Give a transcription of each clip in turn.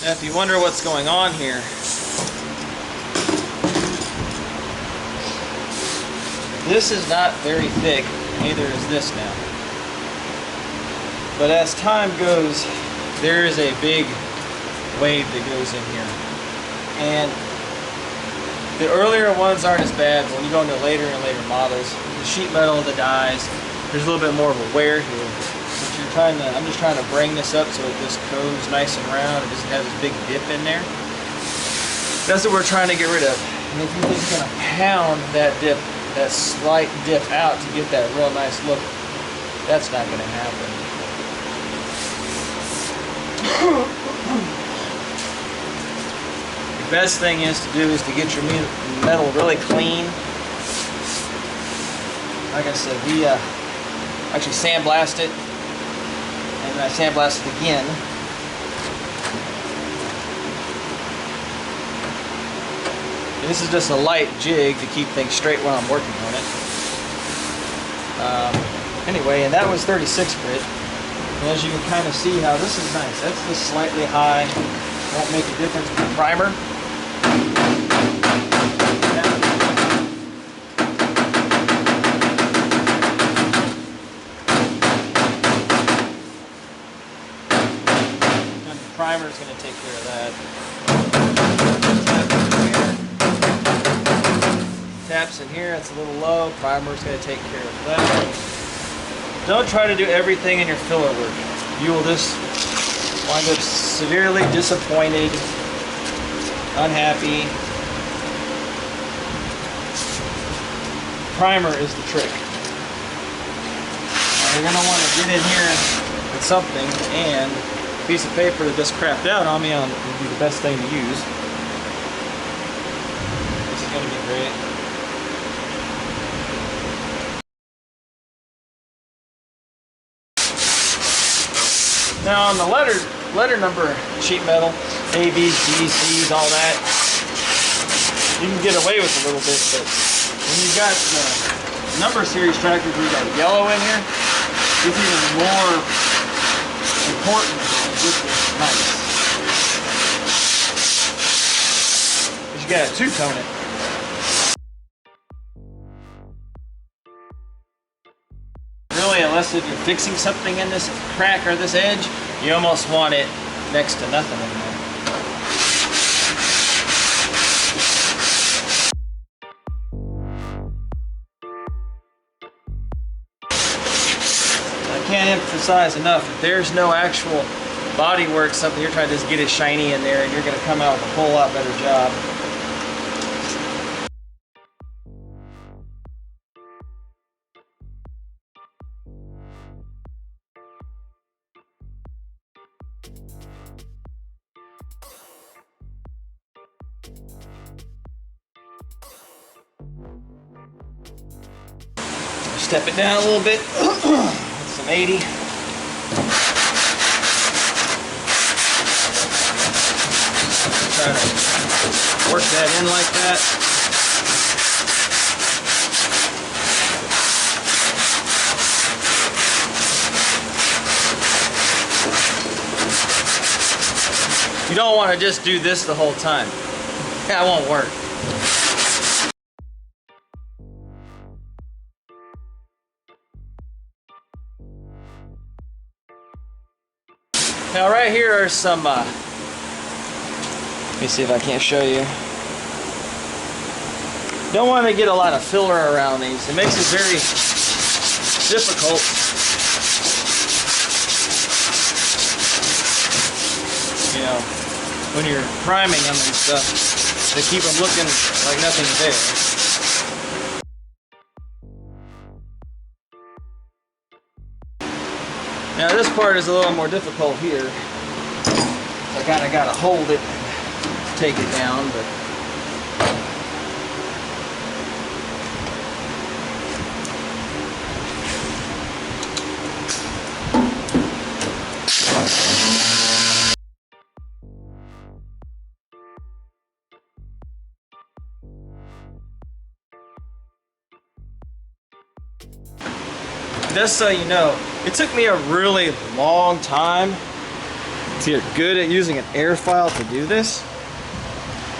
Now, if you wonder what's going on here, this is not very thick, neither is this now. But as time goes, there is a big wave that goes in here. And the earlier ones aren't as bad, but when you go into later and later models, the sheet metal, the dies, there's a little bit more of a wear here. But I'm just trying to bring this up so it just goes nice and round. It doesn't have this big dip in there. That's what we're trying to get rid of. And if you're just going to pound that dip, that slight dip out to get that real nice look, that's not going to happen. The best thing is to do is to get your metal really clean. Like I said, we actually sandblast it, and then I sandblast it again. And this is just a light jig to keep things straight when I'm working on it. Anyway, and that was 36 grit. And as you can kind of see how this is nice. That's just slightly high. Won't make a difference with the primer. And the primer is going to take care of that. Taps in here, it's a little low. Primer is going to take care of that. Don't try to do everything in your filler work. You will just wind up severely disappointed, unhappy. Primer is the trick. Now you're going to want to get in here with something, and a piece of paper that just crapped out on me would be the best thing to use. This is going to be great. Now on the letter number sheet metal, A, B, G, C's, all that, you can get away with a little bit, but when you've got number series tractors where you got yellow in here, it's even more important to get this nice. Because you got to two-tone it. Really, unless if you're fixing something in this crack or this edge, you almost want it next to nothing in there. I can't emphasize enough, if there's no actual bodywork, something you're trying to just get it shiny in there, and you're going to come out with a whole lot better job. Step it down a little bit with some 80. Try to work that in like that. You don't want to just do this the whole time. That won't work. Now right here are some, let me see if I can't show you. Don't want to get a lot of filler around these. It makes it very difficult you know, when you're priming them and stuff, to keep them looking like nothing's there. Now this part is a little more difficult here. I kind of got to hold it and take it down, but just so you know, it took me a really long time to get good at using an air file to do this.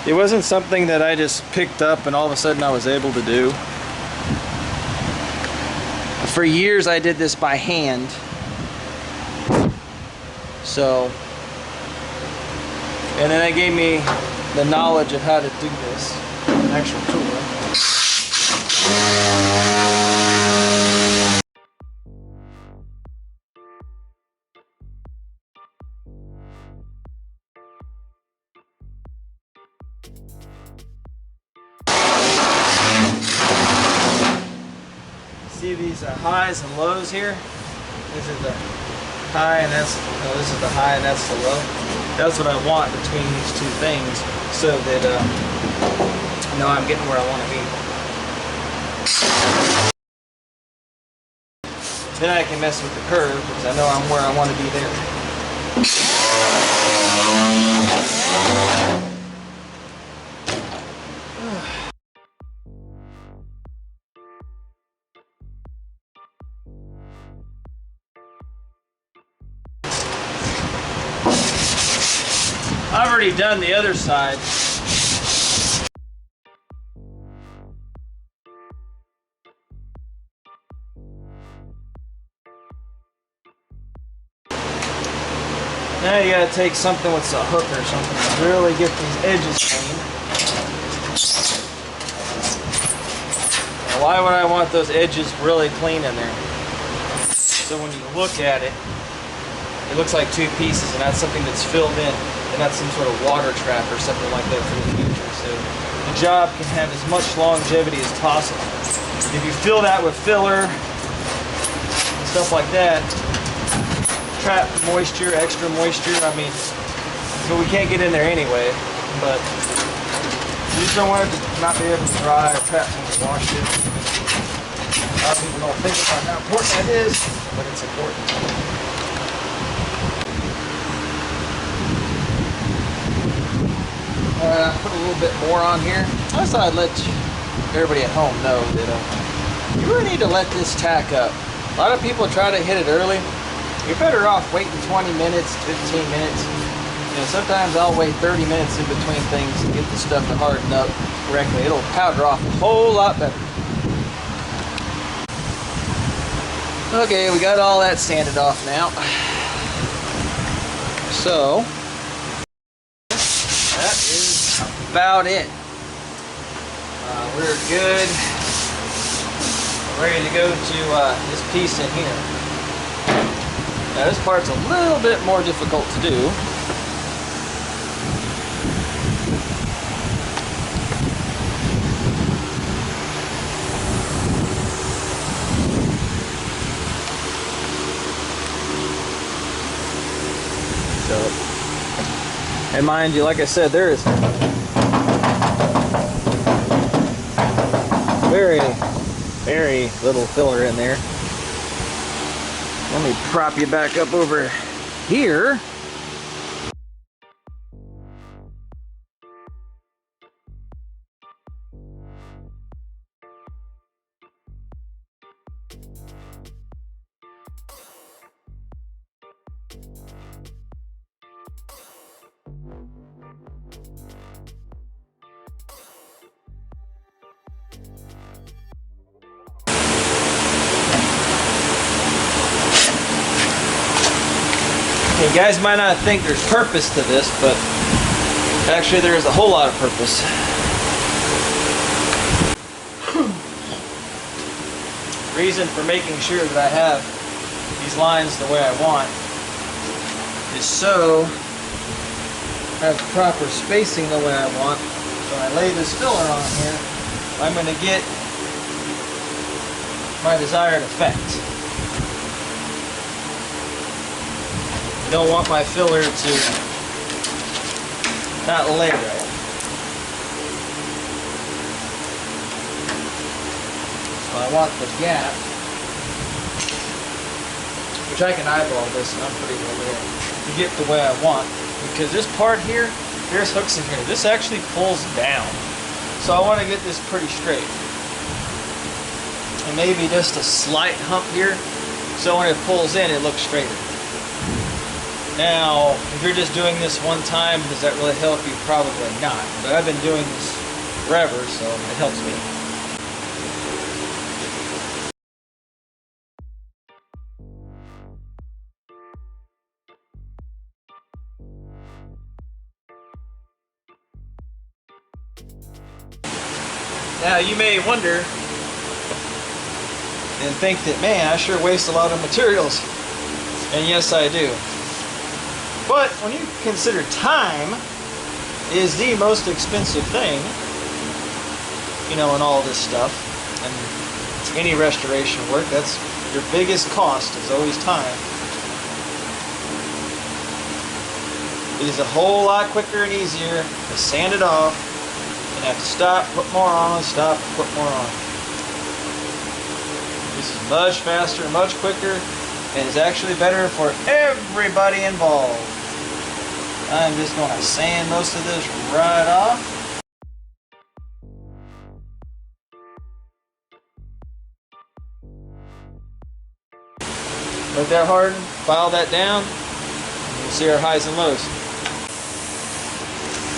It wasn't something that I just picked up and all of a sudden I was able to do. For years I did this by hand. So, and then they gave me the knowledge of how to do this. An actual tool. See these highs and lows here? This is the high and that's, no, this is the high and that's the low. That's what I want between these two things so that I'm getting where I want to be. Then I can mess with the curve because I know I'm where I want to be there. I've already done the other side. Now you gotta take something with a hook or something to really get these edges clean. Now why would I want those edges really clean in there? So when you look at it, it looks like two pieces and that's something that's filled in. And not some sort of water trap or something like that for the future. So the job can have as much longevity as possible. If you fill that with filler and stuff like that, trap moisture, extra moisture, I mean, so we can't get in there anyway, but you just don't want it to not be able to dry or trap when you wash it. A lot of people don't think about how important that is, but it's important. Put a little bit more on here. I just thought I'd let everybody at home know that you really need to let this tack up. A lot of people try to hit it early. You're better off waiting 20 minutes, 15 minutes. You know, sometimes I'll wait 30 minutes in between things to get the stuff to harden up correctly. It'll powder off a whole lot better. Okay, we got all that sanded off now. So that is about it. We're good. We're ready to go to this piece in here. Now this part's a little bit more difficult to do. And mind you, like I said, there is very little filler in there. Let me prop you back up over here. You guys might not think there's purpose to this, but actually there is a whole lot of purpose. Reason for making sure that I have these lines the way I want is so I have proper spacing the way I want. So when I lay this filler on here, I'm going to get my desired effect. I don't want my filler to not lay right. So I want the gap, which I can eyeball this and I'm pretty well there, to get the way I want. Because this part here, there's hooks in here. This actually pulls down. So I want to get this pretty straight. And maybe just a slight hump here, so when it pulls in, it looks straighter. Now, if you're just doing this one time, does that really help you? Probably not. But I've been doing this forever, so it helps me. Now, you may wonder and think that, man, I sure waste a lot of materials. And yes, I do. But when you consider time is the most expensive thing, you know, in all this stuff, and any restoration work, that's your biggest cost is always time. It is a whole lot quicker and easier to sand it off and have to stop, put more on, stop, put more on. This is much faster, much quicker, and it's actually better for everybody involved. I'm just going to sand most of this right off. Let that harden, file that down, and we'll see our highs and lows.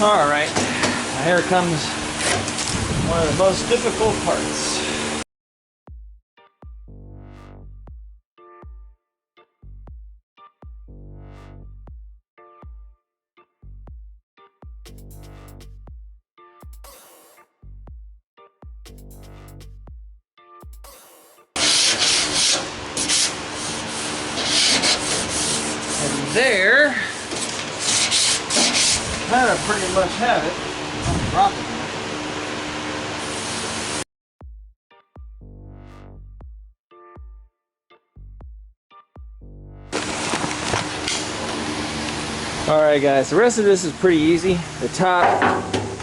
Alright, here comes one of the most difficult parts. There, kind of pretty much have it. I'm dropping it. Alright guys, the rest of this is pretty easy. The top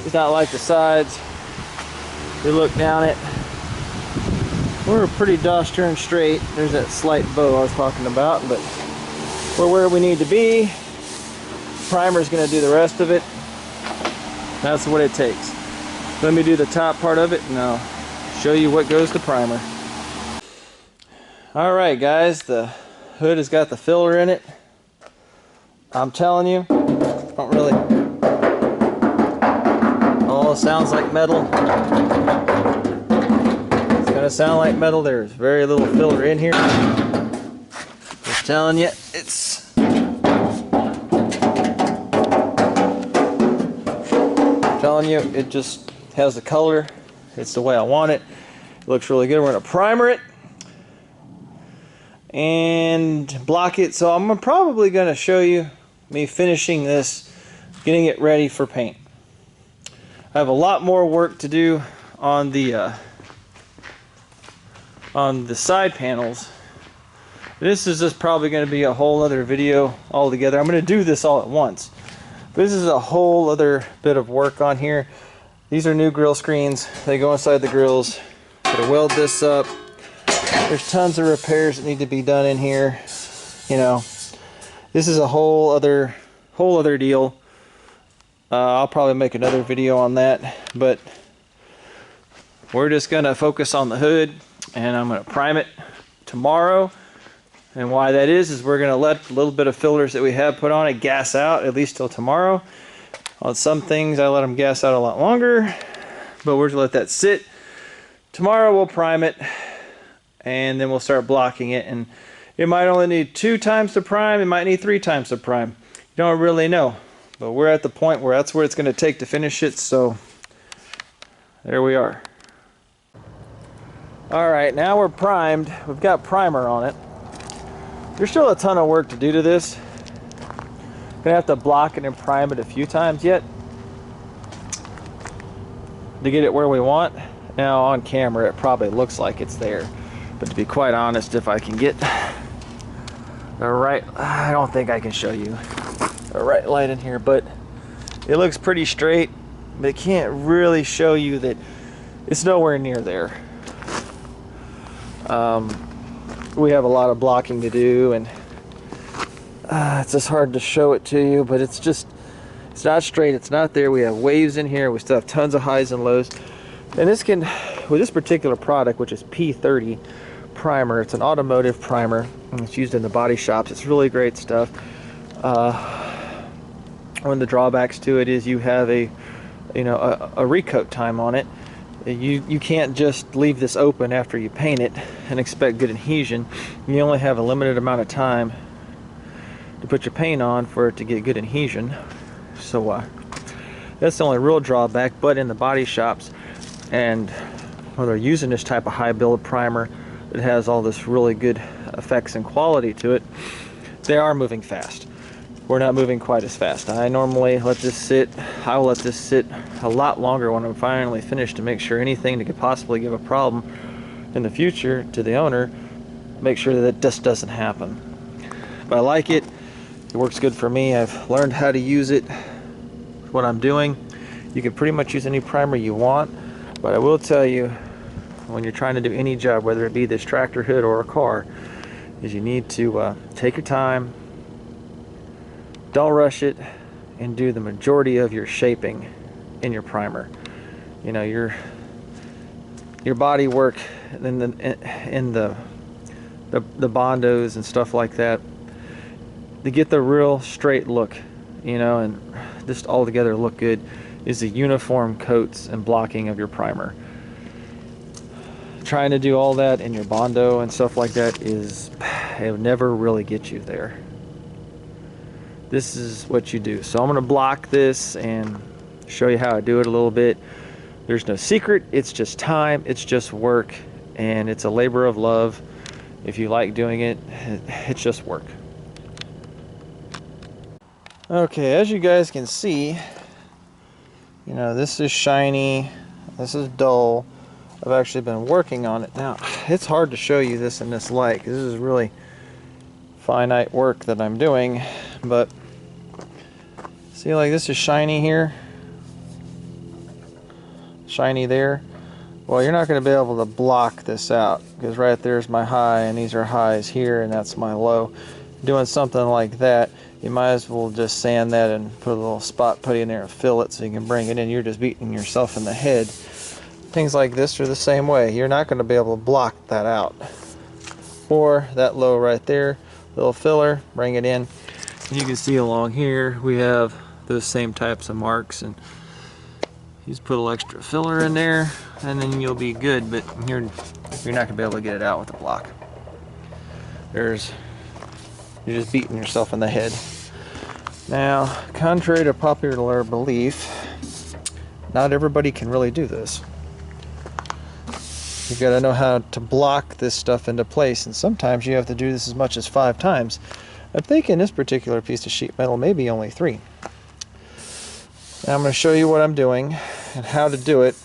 is not like the sides. You look down it, we're pretty dosh turned straight. There's that slight bow I was talking about, but we're where we need to be. Primer's going to do the rest of it. That's what it takes. Let me do the top part of it and I'll show you what goes to primer. Alright guys, the hood has got the filler in it. I'm telling you, don't really, oh, it sounds like metal. It's going to sound like metal. There's very little filler in here. Just telling you, it's telling you, it just has the color. It's the way I want it. It looks really good. We're going to primer it and block it. So I'm probably going to show you me finishing this, getting it ready for paint. I have a lot more work to do on the side panels. This is just probably going to be a whole other video altogether. I'm going to do this all at once. This is a whole other bit of work on here. These are new grill screens. They go inside the grills. Gotta weld this up. There's tons of repairs that need to be done in here. You know, this is a whole other deal. I'll probably make another video on that, but we're just gonna focus on the hood, and I'm gonna prime it tomorrow. And why that is we're gonna let a little bit of fillers that we have put on it gas out at least till tomorrow. On some things I let them gas out a lot longer, but we're gonna let that sit. Tomorrow we'll prime it, and then we'll start blocking it. And it might only need 2 times to prime, it might need 3 times to prime. You don't really know, but we're at the point where that's what it's going to take to finish it, so there we are. Alright, now we're primed. We've got primer on it. There's still a ton of work to do to this. Gonna have to block it and prime it a few times yet to get it where we want. Now on camera it probably looks like it's there, but to be quite honest, if I can get the right, I don't think I can show you the right light in here, but it looks pretty straight, but it can't really show you that it's nowhere near there. We have a lot of blocking to do, and it's just hard to show it to you, but it's not straight, it's not there. We have waves in here, we still have tons of highs and lows. And this can, with this particular product, which is P30 primer, it's an automotive primer, and it's used in the body shops. It's really great stuff. One of the drawbacks to it is you have a recoat time on it. You can't just leave this open after you paint it and expect good adhesion. You only have a limited amount of time to put your paint on for it to get good adhesion. So that's the only real drawback. But in the body shops, and when they're using this type of high build primer that has all this really good effects and quality to it, they are moving fast. We're not moving quite as fast. I normally let this sit. I will let this sit a lot longer when I'm finally finished to make sure anything that could possibly give a problem in the future to the owner, make sure that this doesn't happen. But I like it. It works good for me. I've learned how to use it. What I'm doing. You can pretty much use any primer you want, but I will tell you, when you're trying to do any job, whether it be this tractor hood or a car, is you need to take your time. Don't rush it, and do the majority of your shaping in your primer. You know, your body work in the bondos and stuff like that, to get the real straight look, you know, and just all together look good, is the uniform coats and blocking of your primer. Trying to do all that in your bondo and stuff like that it'll never really get you there. This is what you do. So I'm going to block this and show you how I do it a little bit. There's no secret. It's just time. It's just work. And it's a labor of love. If you like doing it, it's just work. Okay, as you guys can see, you know, this is shiny. This is dull. I've actually been working on it. Now, it's hard to show you this in this light, because this is really finite work that I'm doing. But see, like, this is shiny here, shiny there. Well, you're not going to be able to block this out, because right there's my high and these are highs here, and that's my low. Doing something like that, you might as well just sand that and put a little spot putty in there and fill it so you can bring it in. You're just beating yourself in the head. Things like this are the same way. You're not going to be able to block that out. Or that low right there, little filler, bring it in. You can see along here we have those same types of marks, and you just put a little extra filler in there and then you'll be good, but you're not going to be able to get it out with a block. You're just beating yourself in the head. Now, contrary to popular belief, not everybody can really do this. You got to know how to block this stuff into place, and sometimes you have to do this as much as 5 times. I'm thinking this particular piece of sheet metal maybe only 3. Now I'm going to show you what I'm doing and how to do it.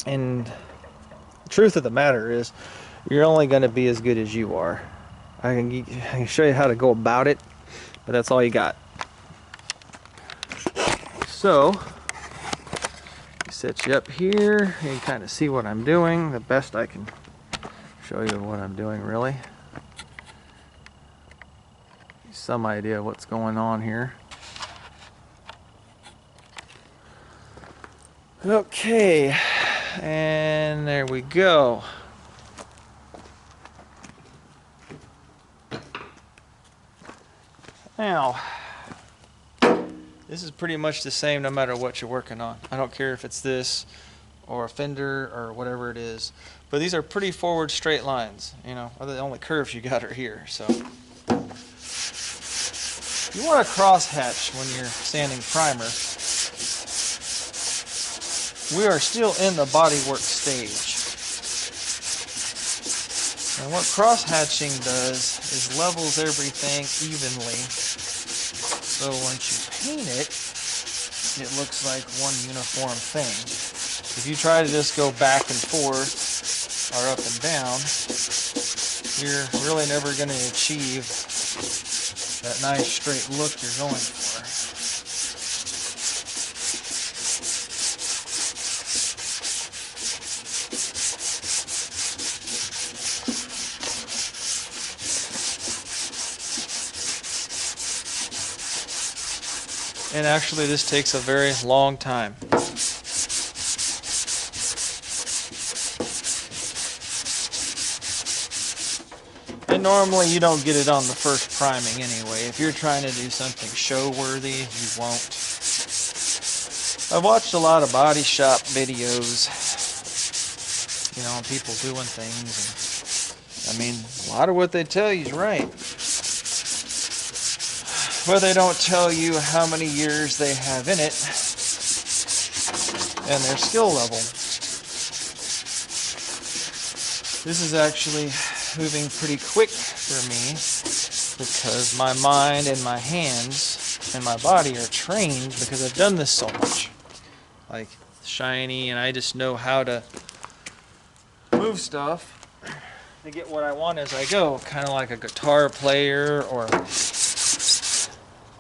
And the truth of the matter is, you're only going to be as good as you are. I can show you how to go about it, but that's all you got. So, set you up here. You can kind of see what I'm doing. The best I can show you what I'm doing, really. Some idea of what's going on here. Okay, and there we go. Now, this is pretty much the same no matter what you're working on. I don't care if it's this or a fender or whatever it is, but these are pretty forward straight lines. You know, the only curves you got are here. So you want to cross hatch when you're sanding primer. We are still in the bodywork stage. And what cross hatching does is levels everything evenly. So once you paint it, it looks like one uniform thing. If you try to just go back and forth or up and down, you're really never going to achieve that nice straight look you're going for. And actually, this takes a very long time. And normally you don't get it on the first priming anyway. If you're trying to do something show-worthy, you won't. I've watched a lot of body shop videos, you know, people doing things. And, I mean, a lot of what they tell you is right. But they don't tell you how many years they have in it and their skill level. This is actually moving pretty quick for me because my mind and my hands and my body are trained because I've done this so much. Like shiny, and I just know how to move stuff to get what I want as I go, kind of like a guitar player or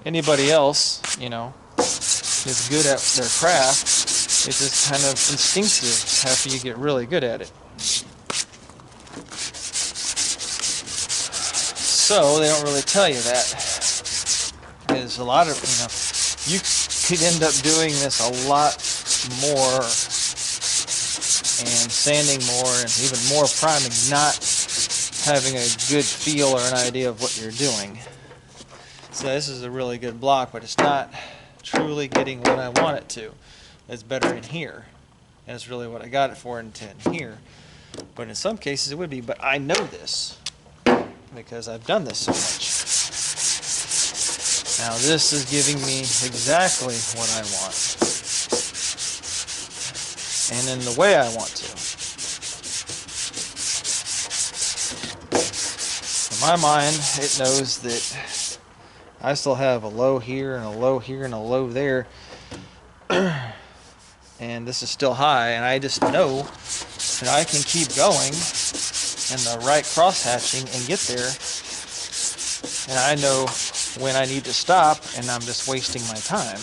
anybody else, you know, is good at their craft. It's just kind of instinctive after you get really good at it. So they don't really tell you that. There's a lot of, you know, you could end up doing this a lot more and sanding more and even more priming, not having a good feel or an idea of what you're doing. So this is a really good block, but it's not truly getting what I want it to. It's better in here. And it's really what I got it for in here. But in some cases it would be, but I know this because I've done this so much. Now this is giving me exactly what I want. And in the way I want to. In my mind, it knows that I still have a low here and a low here and a low there. And this is still high, and I just know that I can keep going in the right cross hatching and get there. And I know when I need to stop, and I'm just wasting my time.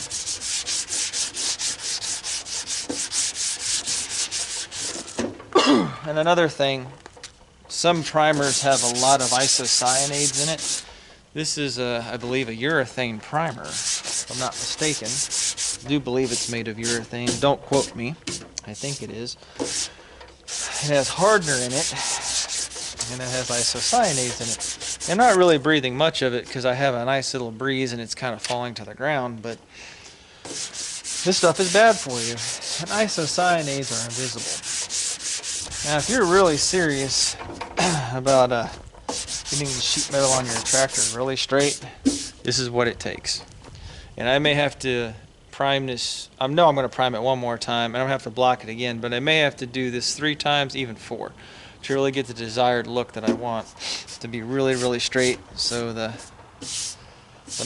And another thing, some primers have a lot of isocyanates in it. This is, I believe, a urethane primer, if I'm not mistaken. I do believe it's made of urethane. Don't quote me. I think it is. It has hardener in it, and it has isocyanates in it. I'm not really breathing much of it because I have a nice little breeze and it's kind of falling to the ground, but this stuff is bad for you. And isocyanates are invisible. Now, if you're really serious about getting the sheet metal on your tractor really straight, this is what it takes. And I may have to prime this. I know I'm going to prime it one more time, and I'm going to have to block it again, but I may have to do this 3 times, even 4, to really get the desired look that I want to be really, really straight. So the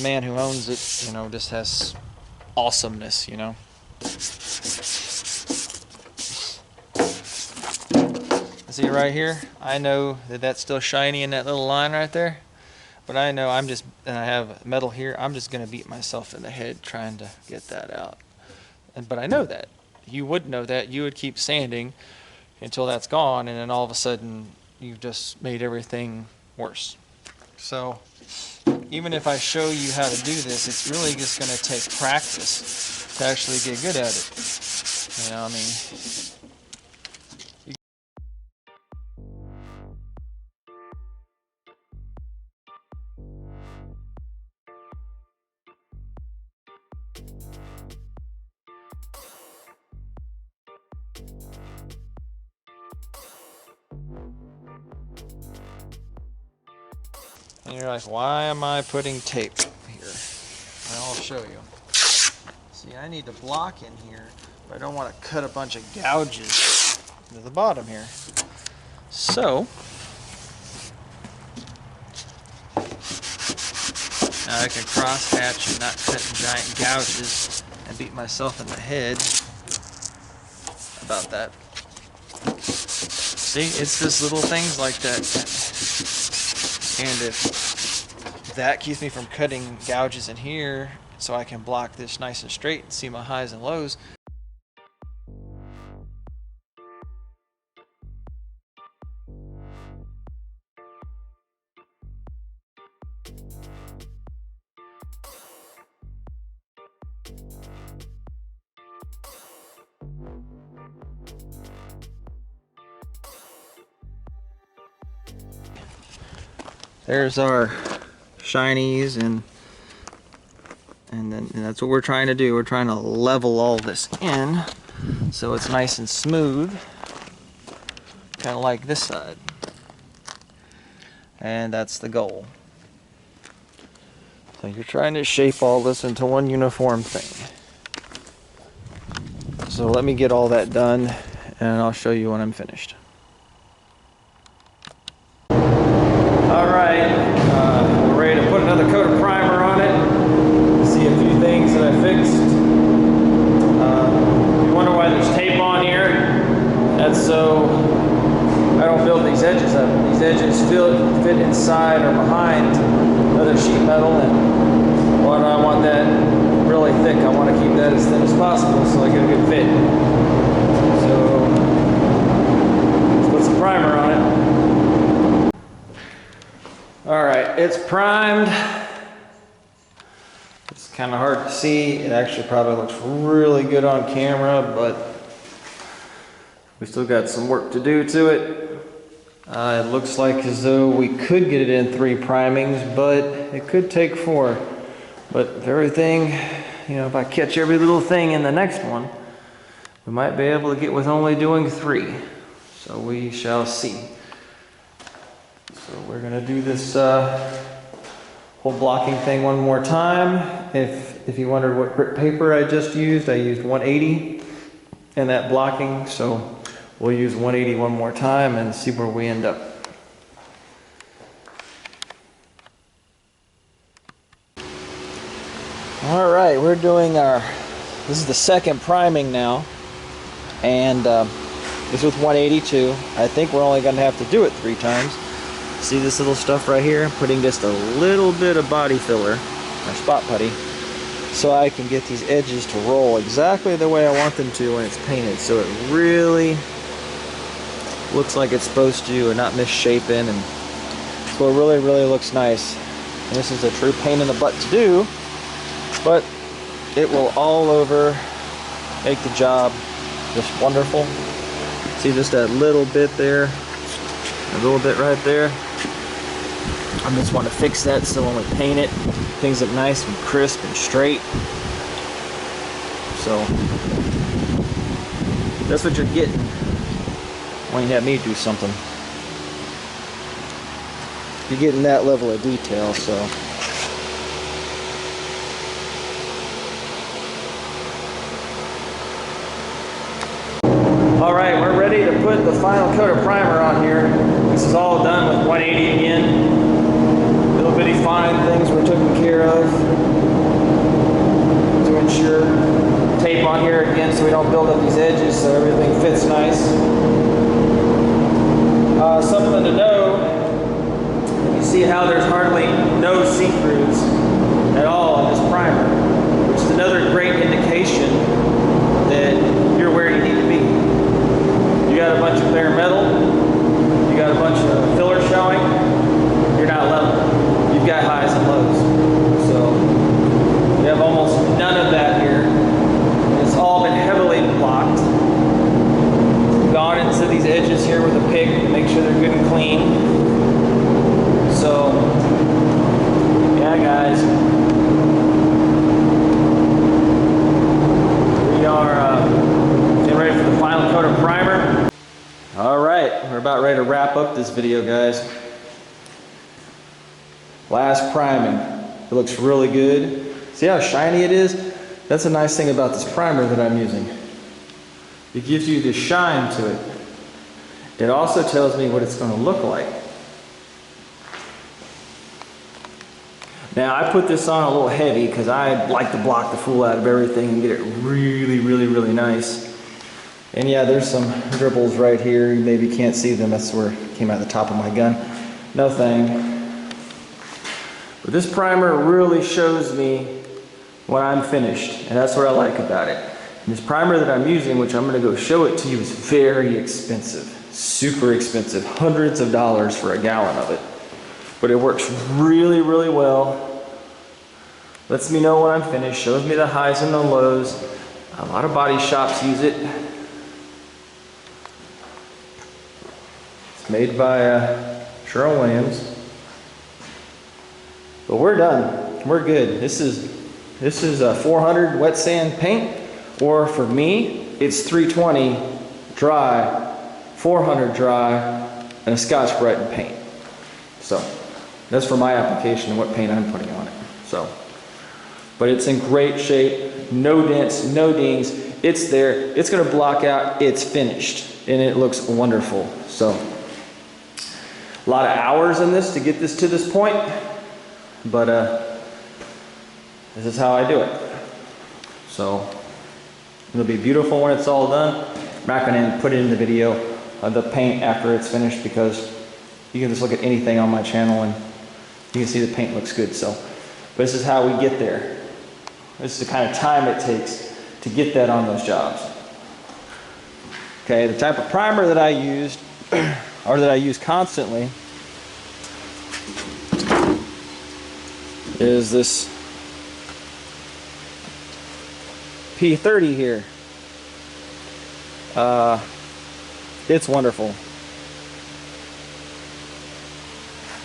man who owns it, you know, just has awesomeness, you know. See right here, I know that that's still shiny in that little line right there, but I know and I have metal here, I'm just going to beat myself in the head trying to get that out. But I know that. You would know that. You would keep sanding until that's gone, and then all of a sudden you've just made everything worse. So even if I show you how to do this, it's really just going to take practice to actually get good at it. You know, I mean, and you're like, why am I putting tape here? I'll show you. See, I need to block in here, but I don't want to cut a bunch of gouges to the bottom here. So, now I can cross hatch and not cut giant gouges and beat myself in the head about that. See, it's just little things like that. And if that keeps me from cutting gouges in here, so I can block this nice and straight and see my highs and lows. there's our shinies, and that's what we're trying to do. We're trying to level all this in so it's nice and smooth, kind of like this side. And that's the goal. So you're trying to shape all this into one uniform thing. So let me get all that done, and I'll show you when I'm finished. Alright, we're ready to put another coat of primer on it. See a few things that I fixed. You wonder why there's tape on here. That's so I don't build these edges up. These edges fit inside or behind other sheet metal, and when I want that really thick, I want to keep that as thin as possible so I get a good fit. So let's put some primer on it. Alright, it's primed. It's kind of hard to see. It actually probably looks really good on camera, but we still got some work to do to it. It looks like as though we could get it in 3 primings, but it could take 4. But if everything, if I catch every little thing in the next one, we might be able to get with only doing 3. So we shall see. So we're going to do this whole blocking thing one more time. If you wondered what grit paper I just used, I used 180 in that blocking. So we'll use 180 one more time and see where we end up. All right, we're doing this is the second priming now, and this with 182. I think we're only going to have to do it 3 times. See this little stuff right here? I'm putting just a little bit of body filler, or spot putty, so I can get these edges to roll exactly the way I want them to when it's painted, so it really looks like it's supposed to and not misshapen, and so it really looks nice. And this is a true pain in the butt to do, but it will all over make the job just wonderful. See just that little bit there, a little bit right there. I just want to fix that so when we paint it, things look nice and crisp and straight. So that's what you're getting when you have me do something. You're getting that level of detail, so. Alright, we're ready to put the final coat of primer on here. This is all done with 180 again. Little bitty fine things were taken care of to ensure. Tape on here again so we don't build up these edges so everything fits nice. Something to know, you see how there's hardly no see-throughs at all in this primer, which is another great indication that you're where you need to be. You got a bunch of bare metal, you got a bunch of filler showing, you're not level. You've got highs and lows. So we have almost none of that here. It's all been heavily blocked. Gone into these edges here with a pick to make sure they're good and clean. So yeah guys, we are getting ready for the final coat of primer. Alright, we're about ready to wrap up this video guys. Last priming. It looks really good. See how shiny it is? That's a nice thing about this primer that I'm using. It gives you the shine to it. It also tells me what it's going to look like. Now I put this on a little heavy because I like to block the fool out of everything and get it really nice. And yeah, there's some dribbles right here. You maybe can't see them. That's where it came out the top of my gun. No thing. But this primer really shows me when I'm finished, and that's what I like about it. And this primer that I'm using, which I'm going to go show it to you, is very expensive. Super expensive. Hundreds of dollars for a gallon of it. But it works really well. Lets me know when I'm finished. Shows me the highs and the lows. A lot of body shops use it. It's made by Sherwin-Williams. But we're done. We're good. This is a 400 wet sand paint, or for me, it's 320 dry, 400 dry, and a Scotch-Brite paint. So that's for my application and what paint I'm putting on it. So, but it's in great shape, no dents, no dings. It's there. It's going to block out. It's finished, and it looks wonderful. So, a lot of hours in this to get this to this point, but this is how I do it. So, it'll be beautiful when it's all done. I'm not going to put it in the video of the paint after it's finished, because you can just look at anything on my channel and you can see the paint looks good. So, but this is how we get there. This is the kind of time it takes to get that on those jobs. Okay, the type of primer that I used, or that I use constantly, is this P30 here. It's wonderful.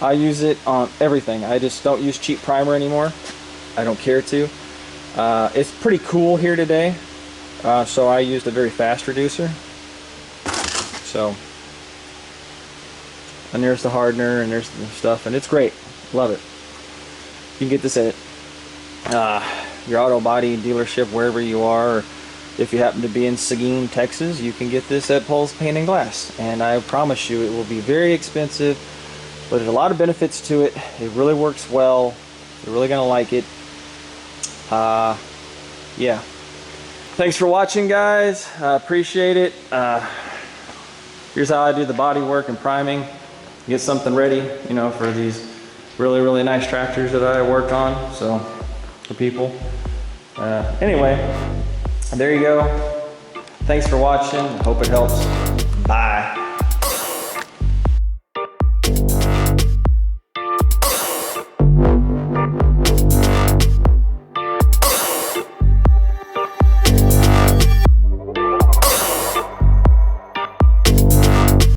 I use it on everything. I just don't use cheap primer anymore. I don't care to. It's pretty cool here today, so I used a very fast reducer. So, and there's the hardener, and there's the stuff, and it's great. Love it. You can get this at your auto body dealership, wherever you are, or if you happen to be in Seguin, Texas, you can get this at Paul's Paint and Glass. And I promise you, it will be very expensive, but there's a lot of benefits to it. It really works well. You're really gonna like it. Yeah. Thanks for watching, guys. I appreciate it. Here's how I do the body work and priming. Get something ready, you know, for these really, really nice tractors that I work on. So, for people. Anyway, there you go. Thanks for watching. I hope it helps.